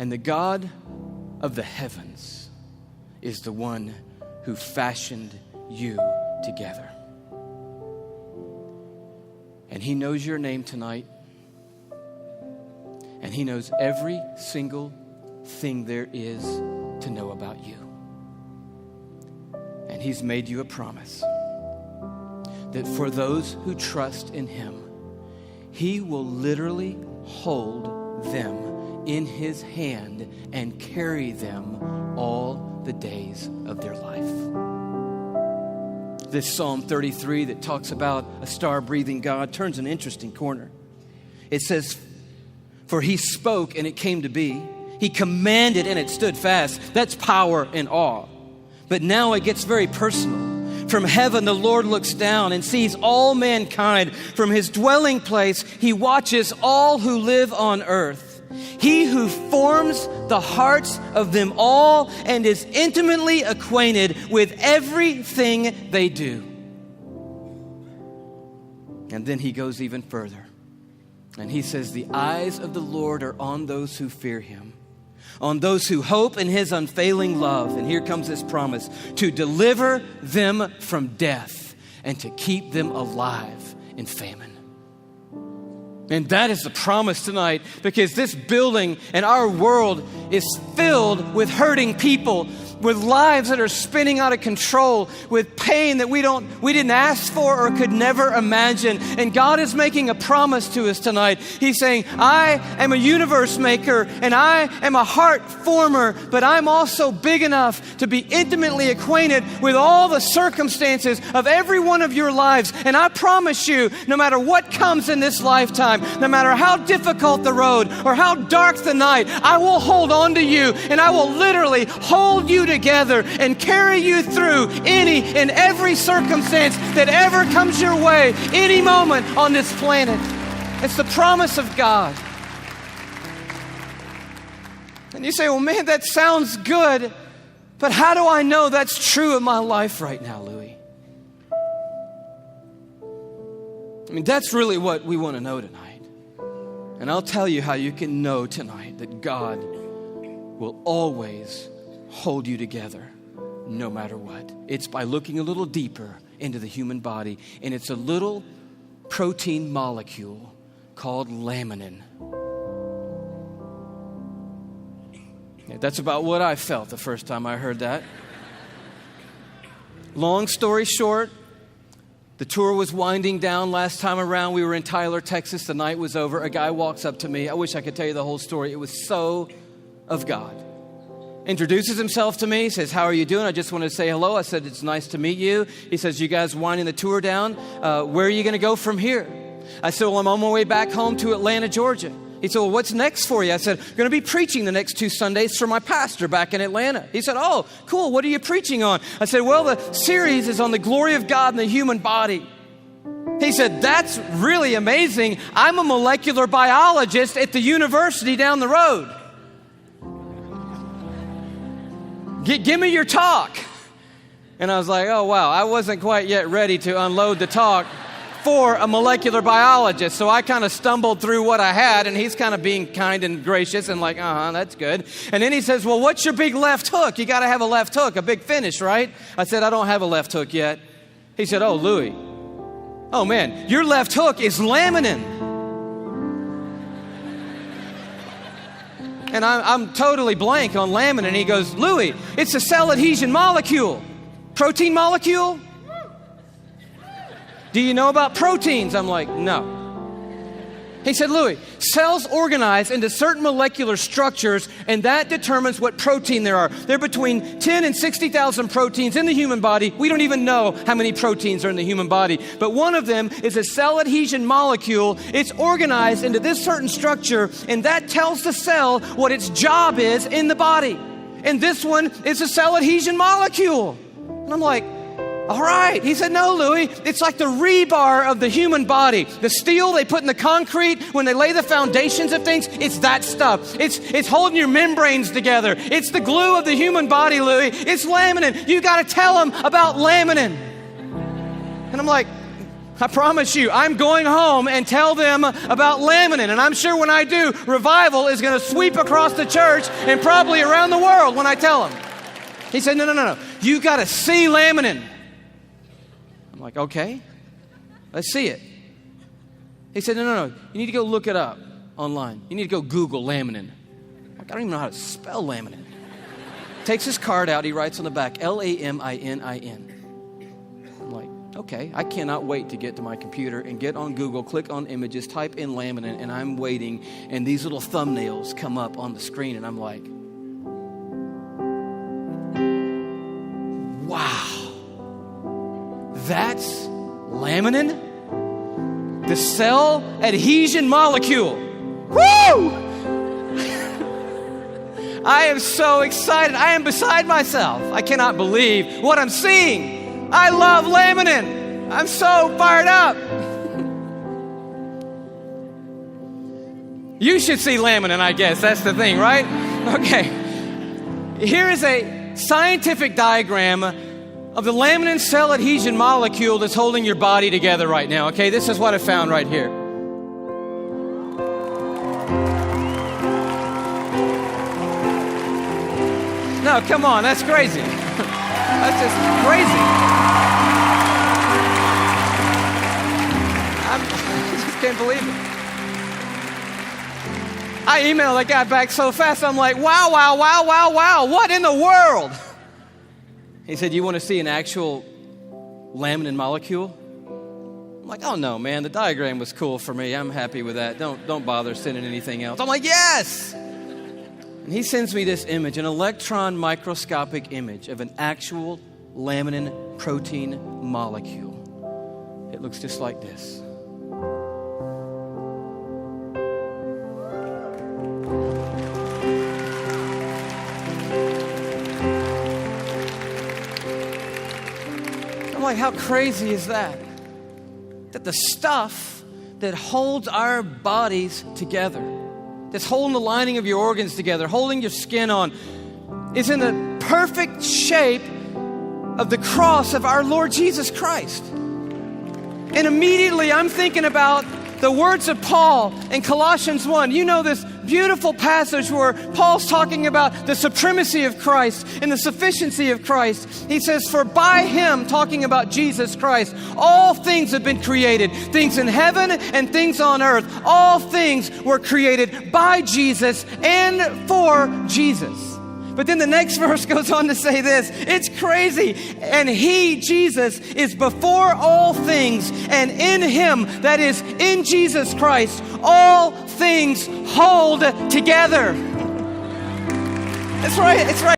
And the God of the heavens is the one who fashioned you together. And he knows your name tonight. And he knows every single thing there is to know about you. And he's made you a promise that for those who trust in him, he will literally hold them in his hand and carry them all the days of their life. This Psalm 33 that talks about a star-breathing God turns an interesting corner. It says, "For he spoke and it came to be. He commanded and it stood fast." That's power and awe. But now it gets very personal. From heaven, the Lord looks down and sees all mankind. From his dwelling place, he watches all who live on earth. He who forms the hearts of them all and is intimately acquainted with everything they do. And then he goes even further. And he says, "The eyes of the Lord are on those who fear him, on those who hope in his unfailing love." And here comes this promise: to deliver them from death and to keep them alive in famine. And that is the promise tonight, because this building and our world is filled with hurting people, with lives that are spinning out of control, with pain that we didn't ask for or could never imagine. And God is making a promise to us tonight. He's saying, "I am a universe maker and I am a heart former, but I'm also big enough to be intimately acquainted with all the circumstances of every one of your lives. And I promise you, no matter what comes in this lifetime, no matter how difficult the road or how dark the night, I will hold on to you and I will literally hold you together and carry you through any and every circumstance that ever comes your way, any moment on this planet." It's the promise of God. And you say, "Well, man, that sounds good, but how do I know that's true in my life right now, Louis?" I mean, that's really what we want to know tonight. And I'll tell you how you can know tonight that God will always hold you together no matter what. It's by looking a little deeper into the human body, and it's a little protein molecule called laminin. Yeah, that's about what I felt the first time I heard that. Long story short, the tour was winding down last time around. We were in Tyler, Texas. The night was over. A guy walks up to me. I wish I could tell you the whole story. It was so of God. Introduces himself to me, says, "How are you doing? I just wanted to say hello." I said, "It's nice to meet you." He says, "You guys winding the tour down? Where are you going to go from here?" I said, "Well, I'm on my way back home to Atlanta, Georgia." He said, "Well, what's next for you?" I said, "I'm going to be preaching the next 2 Sundays for my pastor back in Atlanta." He said, "Oh, cool. What are you preaching on?" I said, "Well, the series is on the glory of God in the human body." He said, "That's really amazing. I'm a molecular biologist at the university down the road. Give me your talk." And I was like, oh, wow, I wasn't quite yet ready to unload the talk for a molecular biologist. So I kind of stumbled through what I had, and he's kind of being kind and gracious and like, that's good. And then he says, "Well, what's your big left hook? You got to have a left hook, a big finish, right?" I said, "I don't have a left hook yet." He said, "Oh, Louis, oh man, your left hook is laminin." And I'm totally blank on laminin. And he goes, "Louis, it's a cell adhesion molecule. Protein molecule? Do you know about proteins?" I'm like, "No." He said, "Louis, cells organize into certain molecular structures, and that determines what protein there are. There are between 10 and 60,000 proteins in the human body. We don't even know how many proteins are in the human body. But one of them is a cell adhesion molecule. It's organized into this certain structure, and that tells the cell what its job is in the body. And this one is a cell adhesion molecule." And I'm like, "All right." He said, "No, Louis, it's like the rebar of the human body. The steel they put in the concrete when they lay the foundations of things, it's that stuff. It's holding your membranes together. It's the glue of the human body, Louis. It's laminin. You got to tell them about laminin." And I'm like, I promise you, I'm going home and tell them about laminin. And I'm sure when I do, revival is going to sweep across the church and probably around the world when I tell them. He said, no. You got to see laminin. I'm like, okay, let's see it. He said, no. You need to go look it up online. You need to go Google laminin. I'm like, I don't even know how to spell laminin. Takes his card out. He writes on the back, Laminin. I'm like, okay, I cannot wait to get to my computer and get on Google, click on images, type in laminin, and I'm waiting, and these little thumbnails come up on the screen, and I'm like, wow, that's laminin? The cell adhesion molecule. Woo! I am so excited. I am beside myself. I cannot believe what I'm seeing. I love laminin. I'm so fired up. You should see laminin, I guess. That's the thing, right? Okay. Here is a scientific diagram of the laminin cell adhesion molecule that's holding your body together right now. Okay, this is what I found right here. No, come on, that's crazy. That's just crazy. I just can't believe it. I emailed that guy back so fast, I'm like, wow, what in the world? He said, you want to see an actual laminin molecule? I'm like, oh no, man, the diagram was cool for me. I'm happy with that. Don't bother sending anything else. I'm like, yes! And he sends me this image, an electron microscopic image of an actual laminin protein molecule. It looks just like this. I'm like, how crazy is that? That the stuff that holds our bodies together, that's holding the lining of your organs together, holding your skin on, is in the perfect shape of the cross of our Lord Jesus Christ. And immediately I'm thinking about the words of Paul in Colossians 1. You know this beautiful passage where Paul's talking about the supremacy of Christ and the sufficiency of Christ. He says, for by him, talking about Jesus Christ, all things have been created. Things in heaven and things on earth. All things were created by Jesus and for Jesus. But then the next verse goes on to say this. It's crazy. And he, Jesus, is before all things, and in him, that is in Jesus Christ, all things hold together. That's right. It's right.